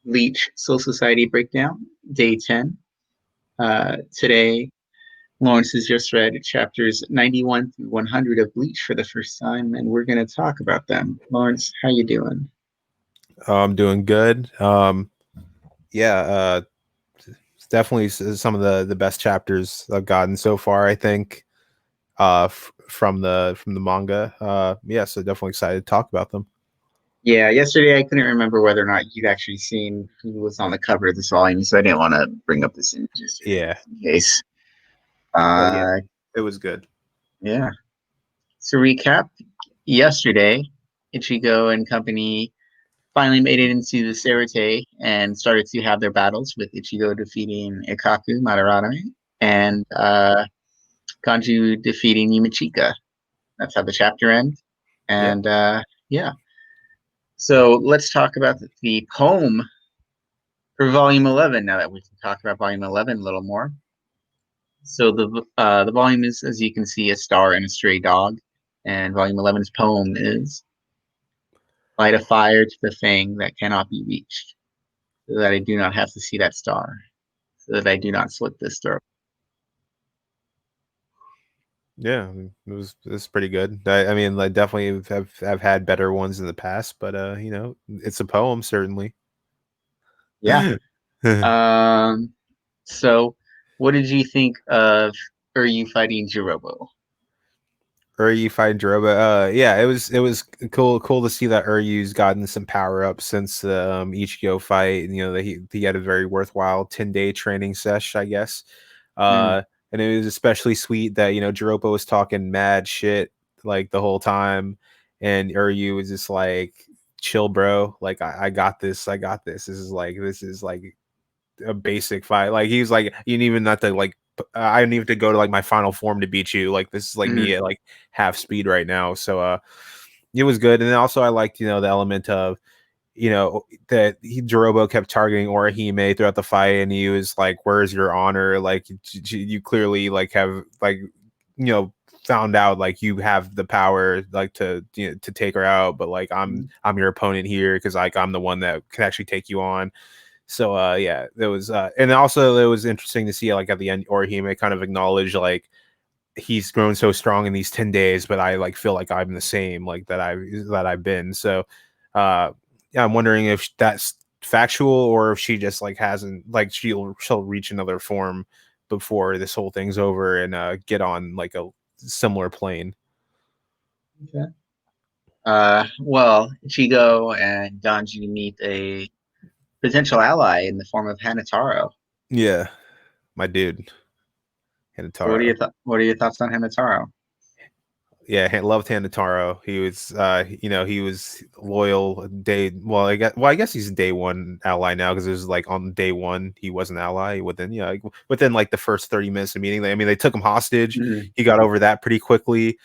Bleach Soul Society Breakdown, Day 10. Today, Lawrence has just read chapters 91 through 100 of Bleach for the first time, and we're going to talk about them. Lawrence, how you doing? I'm doing good. Yeah, it's definitely some of the best chapters I've gotten so far. I think from the manga. Yeah, so definitely excited to talk about them. Yeah, yesterday I couldn't remember whether or not you'd actually seen who was on the cover of this volume, so I didn't want to bring up this image yesterday Yeah, just in case. but yeah, Uh, it was good. yeah. To recap, yesterday, Ichigo and company finally made it into the Serite and started to have their battles with Ichigo defeating Ikaku Madarame and Kanju defeating Yumachika. That's how the chapter ends. Yeah, And yeah, so let's talk about the poem for Volume 11 now that we can talk about Volume 11 a little more. So the volume is, as you can see, a star and a stray dog, and Volume 11's poem is light a fire to the thing that cannot be reached, so that I do not have to see that star, so that I do not slit this throat. yeah, it was pretty good. I mean, like definitely have had better ones in the past, but it's a poem certainly. Yeah. Um. So, what did you think of Uryu fighting Jirobo? Uryu fighting Jiroba. Yeah, it was cool to see that Uryu's gotten some power up since the Ichigo fight. And, that he had a very worthwhile 10-day training sesh, I guess. Mm, And it was especially sweet that Jiroba was talking mad shit like the whole time, and Uryu was just like, "Chill, bro. Like I got this. I got this. This is like a basic fight. Like he's like, you didn't even have to like I don't even have to go to like my final form to beat you. Like this is like me mm, at like half speed right now." So it was good. And then also I liked, the element of, that Jirobo kept targeting Orihime throughout the fight, and he was like, "Where's your honor? Like you clearly like have like you know found out like you have the power like to take her out, but like I'm mm. I'm your opponent here because like I'm the one that can actually take you on." So yeah, there was and also it was interesting to see like at the end Orihime kind of acknowledge like he's grown so strong in these 10 days, but I like feel like I'm the same like that I've been. So yeah, I'm wondering if that's factual or if she just like hasn't like she'll reach another form before this whole thing's over and get on like a similar plane. Okay. Well, Ichigo and Ganji meet a potential ally in the form of Hanataro. Yeah, my dude, So what are Hinataro. what are your thoughts on Hanataro? Yeah, loved Tanataro. He was, he was loyal day. Well, I guess he's a day one ally now because it was like on day one he was an ally within, like, within like the first 30 minutes of meeting. I mean, they took him hostage. Mm, He got over that pretty quickly.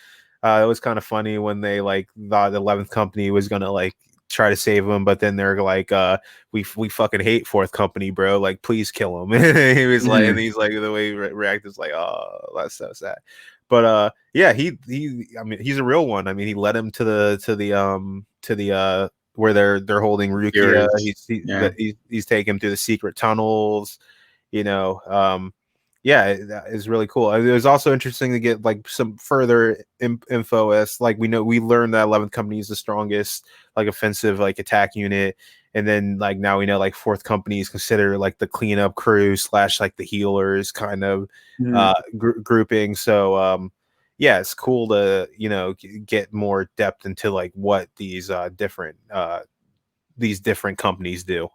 It was kind of funny when they like thought the 11th Company was gonna like try to save him, but then they're like, we fucking hate Fourth Company, bro. Like, please kill him. And he was like, and mm, he's like, the way he reacted is like, oh, that's so sad. But yeah, he I mean he's a real one. I mean he led him to the where they're holding Rukia. Yours. Yeah. He's taking him through the secret tunnels, you know. Yeah, that is really cool. It was also interesting to get like some further info as like we learned that 11th Company is the strongest like offensive like attack unit, and then like now we know like Fourth Company is considered like the cleanup crew slash like the healers kind of Mm, grouping. So yeah, it's cool to get more depth into like what these different companies do,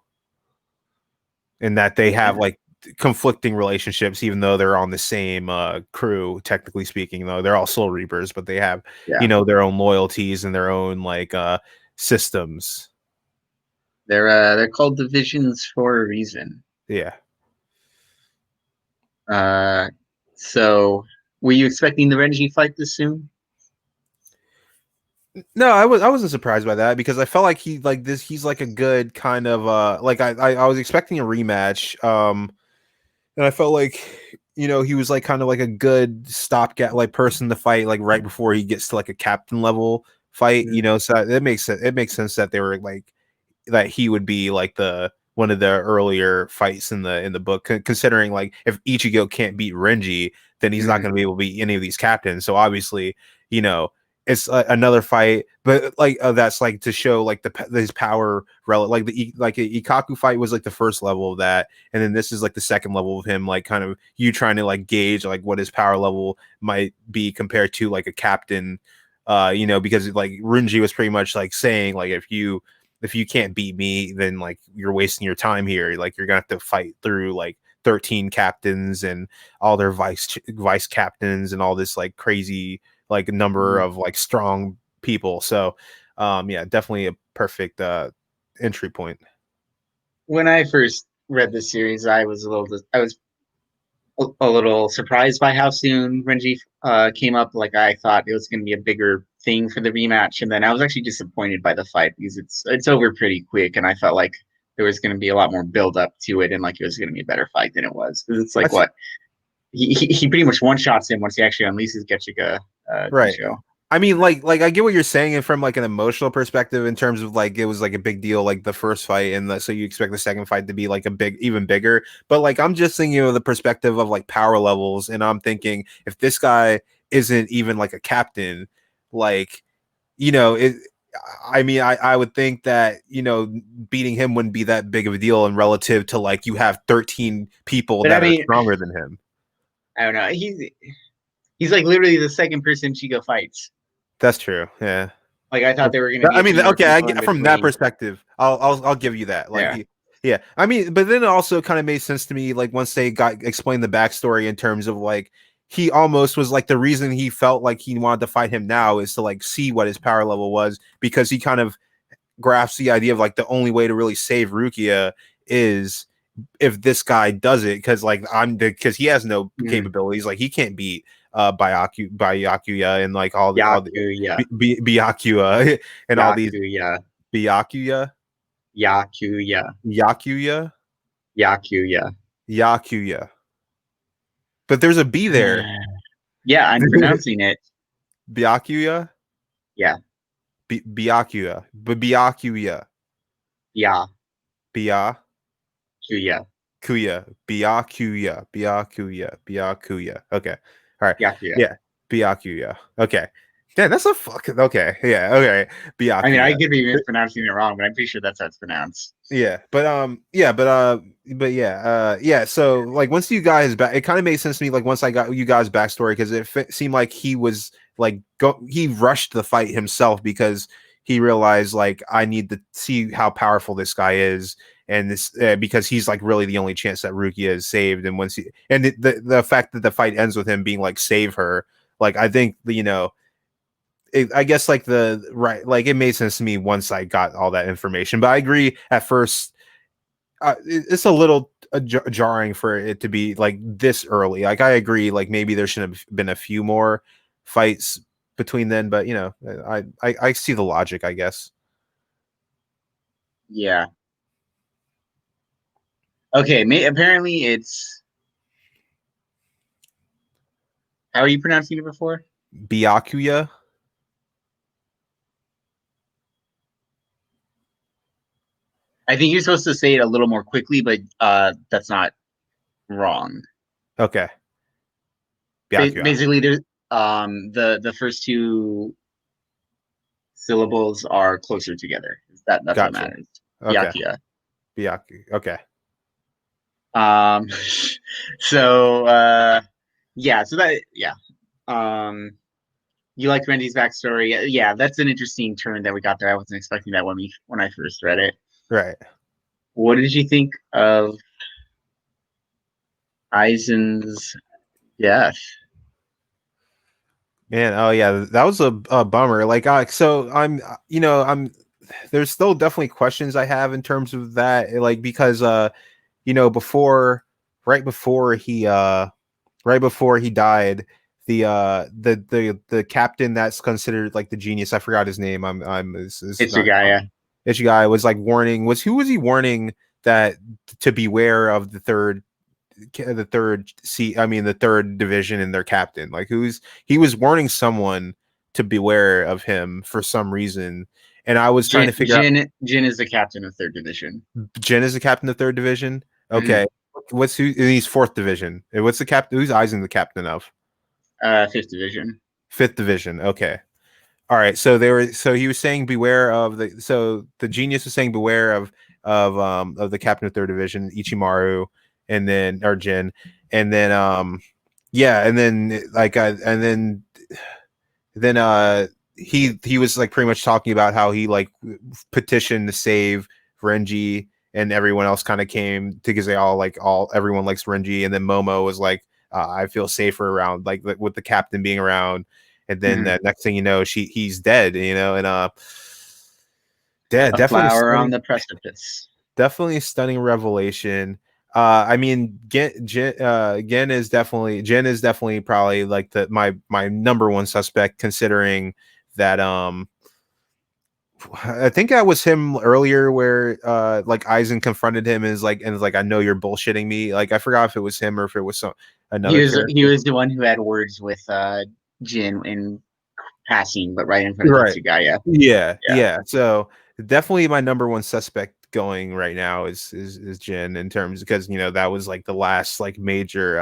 and that they have yeah. like conflicting relationships even though they're on the same crew, technically speaking. Though they're all soul reapers, but they have Yeah. their own loyalties and their own like systems. They're called divisions for a reason. Yeah. Uh, so were you expecting the Renji fight this soon? No, I wasn't surprised by that because I felt like he's like a good kind of like I was expecting a rematch. And I felt like he was like kind of like a good stopgap like person to fight like right before he gets to like a captain level fight. Mm, So it makes sense. It makes sense that they were like that he would be like one of the earlier fights in the book, considering like if Ichigo can't beat Renji, then he's not Mhm. going to be able to beat any of these captains. So obviously, you know, it's another fight, but like that's like to show like his power like like a Ikaku fight was like the first level of that, and then this is like the second level of him, like kind of you trying to like gauge like what his power level might be compared to like a captain, because like Renji was pretty much like saying like if you can't beat me, then like you're wasting your time here. Like you're gonna have to fight through like 13 captains and all their vice captains and all this like crazy like number Mhm. of like strong people. So yeah, definitely a perfect entry point. When I first read the series, I was a little surprised by how soon Renji came up. Like I thought it was going to be a bigger thing for the rematch, and then I was actually disappointed by the fight because it's over pretty quick, and I felt like there was going to be a lot more build up to it, and like it was going to be a better fight than it was. Because it's like That's what he pretty much one shots him once he actually unleashes Getchiga right. Kisho. I mean, like I get what you're saying, and from like an emotional perspective, in terms of like it was like a big deal, like the first fight, and so you expect the second fight to be like even bigger. But like I'm just thinking of the perspective of like power levels, and I'm thinking if this guy isn't even like a captain, like it. I mean, I would think that beating him wouldn't be that big of a deal, and relative to like you have 13 people But I that are mean, stronger than him. I don't know. He's like literally the second person Chigo fights. That's true. Yeah. Like I thought there were going to be I a mean, few more okay, people in from that between. perspective, I'll give you that. Yeah. Like, yeah, I mean, but then it also kind of made sense to me, like once they got explained the backstory in terms of like he almost was like the reason he felt like he wanted to fight him now is to like see what his power level was because he kind of grasps the idea of like the only way to really save Rukia is if this guy does it because like because he has no Mm. capabilities, like he can't beat Byakuya and like all the Yakuya. Byakuya and all these Yakuya. Byakuya, Yakuya. Yakuya, Yakuya. Yakuya. But there's a B there. Yeah, I'm pronouncing it. Byakuya, Yeah. Byakuya, Byakuya, Yakuya. Byakuya, Byakuya, Byakuya, Byakuya. Okay, all right, Yakuya. yeah, Byakuya. Okay, damn, that's a fucking okay. Yeah, okay, I mean, I Byakuya. could be mispronouncing it wrong, but I'm pretty sure that's how it's pronounced. Yeah, but yeah. So like once you guys back, it kind of made sense to me. Like once I got you guys backstory, because seemed like he was like he rushed the fight himself because he realized like I need to see how powerful this guy is, and this because he's like really the only chance that Rukia is saved. And once he and the fact that the fight ends with him being like save her, like I think I guess like the right, like it made sense to me once I got all that information. But I agree at first, it's a little jarring for it to be like this early. Like I agree, like maybe there should have been a few more fights between then. But I see the logic, I guess. Yeah. Okay. Apparently, it's how are you pronouncing it before? Byakuya, I think you're supposed to say it a little more quickly, but that's not wrong. okay, Byakuya, Basically, there's the first two syllables are closer together. That's what gotcha. matters. Okay, Yakuya. Byaku, okay, Um, so yeah, so that yeah. Um, you like Renji's backstory? Yeah, that's an interesting turn that we got there. I wasn't expecting that when I first read it. right. What did you think of Aizen's death? Man, oh yeah, that was a bummer. Like, so I'm there's still definitely questions I have in terms of that, like because before right before he right before he died, the captain that's considered like the genius, I forgot his name. I'm is not Itsugaya. this guy was like warning was who was he warning that to beware of the third seat I mean the third division and their captain, like he was warning someone to beware of him for some reason, And I was trying to figure out Jin is the captain of third division. Jin is the captain of third division. Mhm. Okay. What's who he's fourth division. What's the captain? Who's Aizen the captain of? Fifth division. Fifth division. Okay. All right. So they were so he was saying beware of the so the genius was saying beware of the captain of third division, Ichimaru, and then or Jin. And then yeah, and then and then he was like pretty much talking about how he like petitioned to save Renji and everyone else kind of came because they all everyone likes Renji, and then Momo was like I feel safer around like with the captain being around, and then Mhm. next thing you know he's dead, and A definitely flower on stunning, the precipice. definitely a stunning revelation. I mean, Jen is definitely probably like my number one suspect, considering that I think that was him earlier where like Aizen confronted him and is like I know you're bullshitting me. Like I forgot if it was him or if it was He another was he character. was the one who had words with Jin in passing, but right in front of Right. Hitsugaya. Yeah, Yeah. yeah. So definitely my number one suspect going right now is Jin in terms because that was like the last like major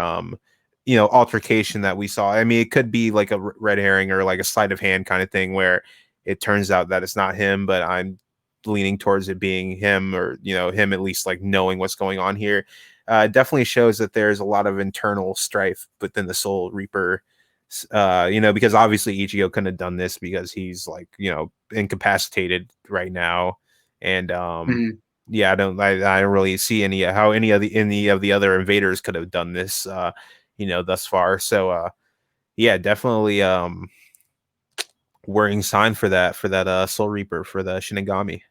altercation that we saw. I mean, it could be like a red herring or like a sleight of hand kind of thing where it turns out that it's not him, but I'm leaning towards it being him or him at least like knowing what's going on here. It definitely shows that there's a lot of internal strife within the Soul Reaper, because obviously Ichigo couldn't have done this because he's like, incapacitated right now. And Mhm. yeah, I don't really see how any of the other invaders could have done this, thus far. So yeah, definitely worrying sign for that Soul Reaper for the Shinigami.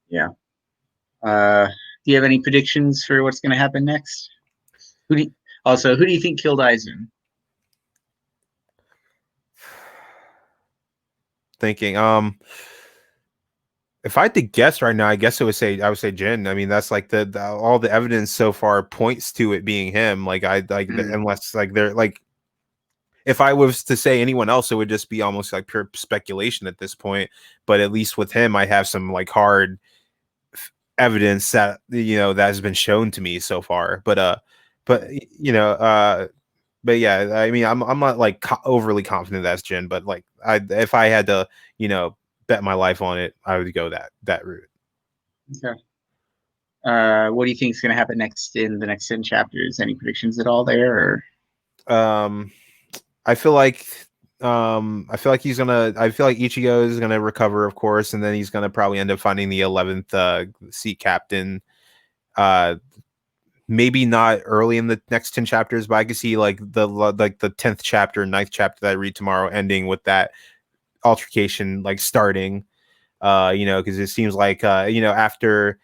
Yeah. Do you have any predictions for what's going to happen next? Who do you, Also, who do you think killed Aizen? Thinking if I had to guess right now, I guess I would say Jin. I mean, that's like the all the evidence so far points to it being him. Like Mhm. unless like they're like if I was to say anyone else, it would just be almost like pure speculation at this point. But at least with him, I have some like hard evidence that that has been shown to me so far. But but yeah, I mean, I'm not like overly confident that's Jin, but like if I had to bet my life on it, I would go that route. Okay. What do you think is going to happen next in the next 10 chapters? Any predictions at all there? Or Um, I feel like I feel like Ichigo is gonna recover, of course, and then he's gonna probably end up finding the 11th seat captain. Uh, maybe not early in the next 10 chapters, but I could see like the 10th chapter, ninth chapter that I read tomorrow ending with that altercation like starting. Because it seems like after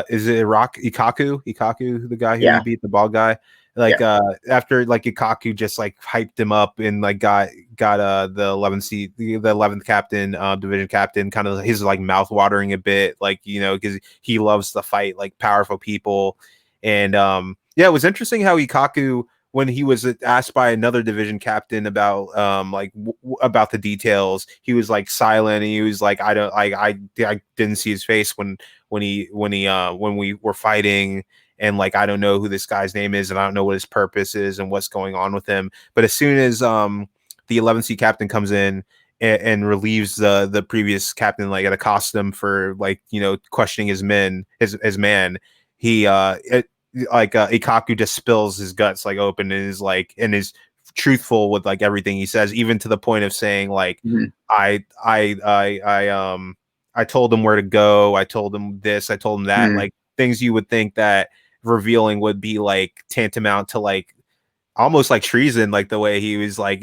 is it Ikaku, the guy who he yeah, beat, the bald guy, like yeah, after like Ikaku just like hyped him up and like got the 11th seat, the 11th captain, division captain, kind of his like mouth watering a bit, like because he loves to fight like powerful people. And yeah, it was interesting how Ikaku, when he was asked by another division captain about about the details, he was like silent, and he was like, I don't I didn't see his face when we were fighting, and like I don't know who this guy's name is, and I don't know what his purpose is and what's going on with him. But as soon as the 11th seat captain comes in and relieves the previous captain, like, accosts him for like questioning his man, he Ikaku just spills his guts like open and is truthful with like everything he says, even to the point of saying like, mhm, I I I I I told him where to go, I told him this, I told him that, mhm, like things you would think that revealing would be like tantamount to like almost like treason, like the way he was like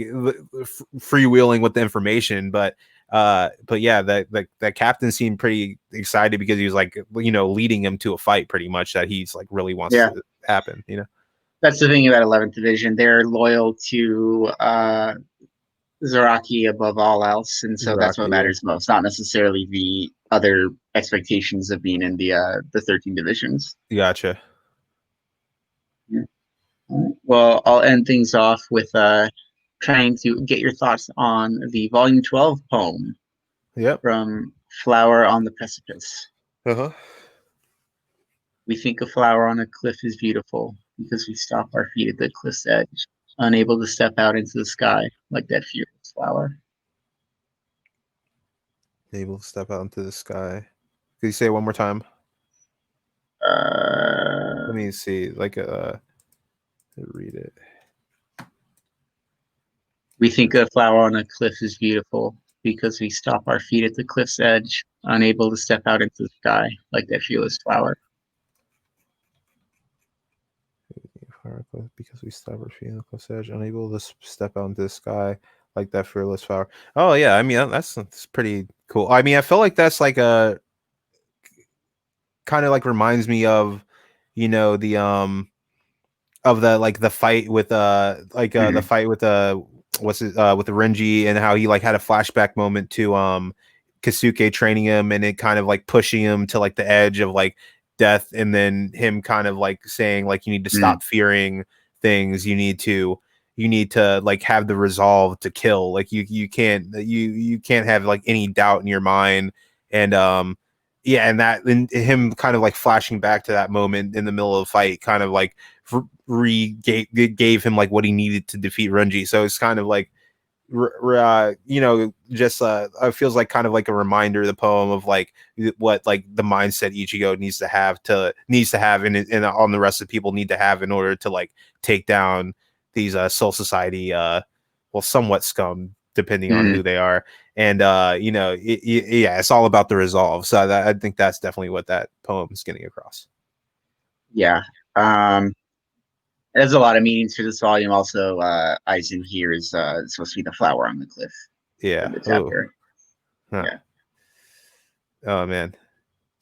freewheeling with the information. But yeah, that captain seemed pretty excited because he was like leading him to a fight pretty much that he's like really wants yeah. to happen. That's the thing about 11th Division. They're loyal to Zaraki above all else, and so that's what Exactly. Yeah. matters most. Not necessarily the other expectations of being in the 13 divisions. Gotcha. Yeah. All right. Well, I'll end things off with trying to get your thoughts on the Volume 12 poem Yep. flower on the precipice. Uh-huh. We think a flower on a cliff is beautiful because we stop our feet at the cliff's edge, unable to step out into the sky like that fearless flower. Able to step out into the sky. Could you say it one more time? Let Uh, me see. Like read it. we think a flower on a cliff is beautiful because we stop our feet at the cliff's edge, unable to step out into the sky like that fearless flower. Because we stop our feet on the cliff's edge, unable to step out into the sky like that fearless flower. Oh yeah, I mean that's pretty cool. I mean, I feel like that's like a kind of like reminds me of, the of the like the fight with the Mm-hmm. fight with what's it with the Renji, and how he like had a flashback moment to Kasuke training him, and it kind of like pushing him to like the edge of like death, and then him kind of like saying like you need to Mm-hmm. stop fearing things, you need to like have the resolve to kill, like you can't have like any doubt in your mind. And yeah, and that, and him kind of like flashing back to that moment in the middle of the fight kind of like gave him like what he needed to defeat Renji. So it's kind of like, just it feels like kind of like a reminder, the poem, of like what like the mindset Ichigo needs to have, and on the rest of the people need to have in order to like take down these Soul Society, well, somewhat scum depending on Mm-hmm. who they are. And yeah, it's all about the resolve. So I think that's definitely what that poem is getting across. Yeah. Um, there's a lot of meanings for this volume. Also, Aizen here is supposed to be the flower on the cliff Yeah. of the Oh. chapter. Huh. Yeah. Oh man.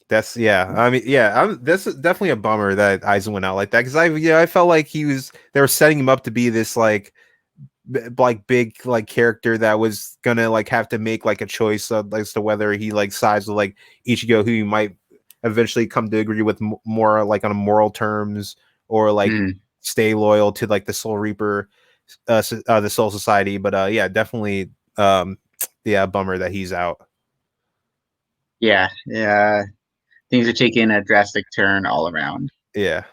That's, yeah. I mean, yeah. This is definitely a bummer that Aizen went out like that, because I felt like they were setting him up to be this like like big like character that was gonna like have to make like a choice as to whether he like sides with like Ichigo, who you might eventually come to agree with more like on a moral terms, or like Mm, stay loyal to like the Soul Reaper, the Soul Society. But yeah, definitely, yeah, bummer that he's out. yeah. Yeah. Things are taking a drastic turn all around. Yeah.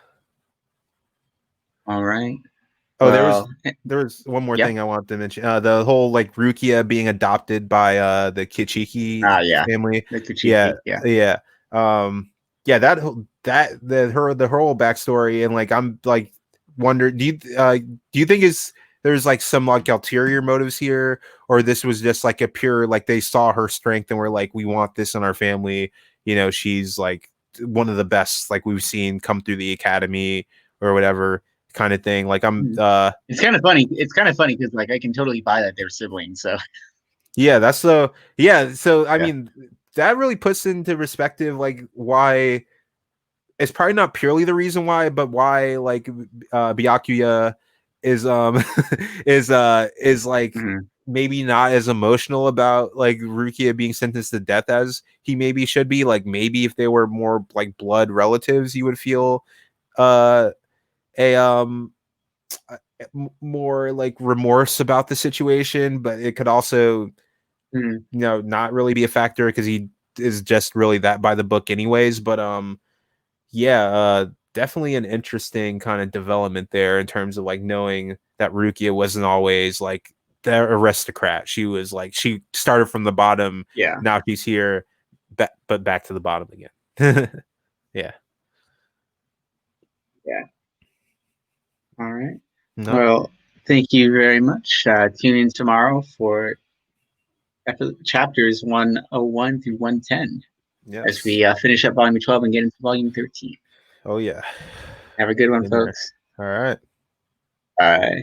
All right. Oh, Well, there was one more yeah. thing I wanted to mention. The whole like Rukia being adopted by the Kichiki Yeah. family. The Yeah, Kuchiki. Yeah. yeah. Yeah, the whole backstory, and like I'm like wonder do you think there's like some like ulterior motives here, or this was just like a pure like they saw her strength and were like, we want this in our family. She's like one of the best like we've seen come through the academy or whatever kind of thing. Like I'm Mm. It's kind of funny. It's kind of funny because like I can totally buy that they're siblings. So yeah, that's the yeah. So I yeah. mean, that really puts into perspective like why it's probably not purely the reason why, but why like Byakuya is is like Mm-hmm. maybe not as emotional about like Rukia being sentenced to death as he maybe should be. Like maybe if they were more like blood relatives, you would feel uh a more like remorse about the situation, but it could also, Mm-hmm. not really be a factor because he is just really that by the book anyways. But yeah, definitely an interesting kind of development there in terms of like knowing that Rukia wasn't always like the aristocrat. She was like, she started from the bottom, Yeah. now she's here, but back to the bottom again. Yeah. Yeah. All right. No. Well, thank you very much. Tune in tomorrow for chapters 101 through 110 as Yes. we finish up volume 12 and get into volume 13. Oh yeah. Have a good one, In there. folks. All right. Bye.